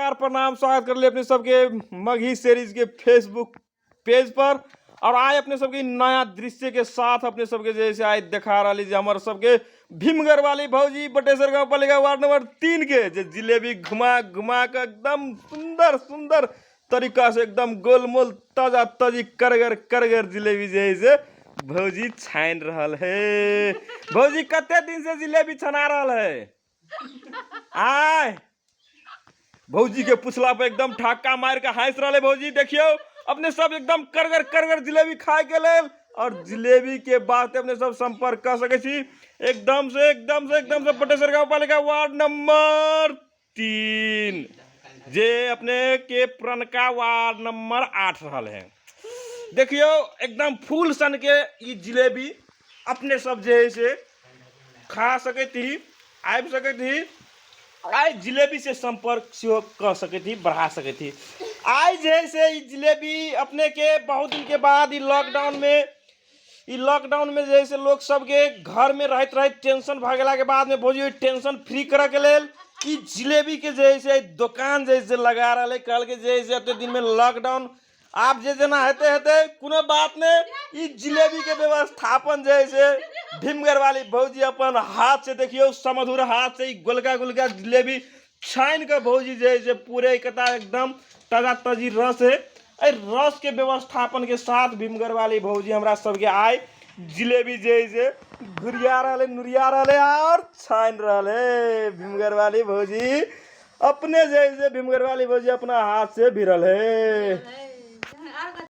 नमस्कार प्रणाम, स्वागत कर ले अपने सबके मगही सीरीज के फेसबुक पेज पर। और आज अपने सबके नया दृश्य के साथ अपने सबके जैसे आज दिखा रहा लीजिए हमारे सबके भीमगढ़ वाली भौजी बटेश्वर गांव पालिका वार्ड नंबर 3 के जो जिलेबी घुमा घुमा कर एकदम सुंदर सुंदर तरीका से एकदम गोलमोल ताजा ताजी करगर जिलेबी जैसे भौजी छान रहल है। भौजी कते दिन से जिलेबी छना रहल है? आय भौजी के पूछला पे एकदम ठाका मार के हंस रहे भौजी। देखियो अपने सब एकदम करगर जिलेबी खाए के लेल और जिलेबी के बाद अपने सब संपर्क कर सके छी एकदम से बटेश्वर गांव पालिका वार्ड नंबर 3 जे अपने के पुरनका वार्ड नंबर 8 रहल है। देखियो एकदम फूल सन के ये जिलेबी अपने सब जे है से खा सके थी, आबि सके थी, आज जिलेबी से संपर्क कर सके थी, बढ़ा सके थी। आज जैसे जिलेबी अपने के बहुत दिन के बाद लॉकडाउन में जैसे लोग सबके घर में रहते टेंशन भागला के बाद में भौजी टेंशन फ्री करे के लेल ई जिलेबी के जैसे दुकान जैसे लगा रहा है। कल के जैसे अते दिन में लॉकडाउन आप जे जना हेते कोनो बात नहीं, ई जिलेबी के व्यवस्थापन जैसे भीमगढ़ वाली भौजी अपन हाथ से देखियो समधुर हाथ से गोलका जिलेबी छान के भौजी जैसे पूरे कता एकदम ताजा ताजी रस है। रस के व्यवस्थापन के साथ भीमगढ़ वाली भौजी हमरा सबके आय जिलेबी जैसे घुरिया रहे नुरिया रहे और छान रहे। भीमगढ़ वाली भौजी अपने जैसे भीमगढ़ वाली भौजी अपना हाथ से भिरल है।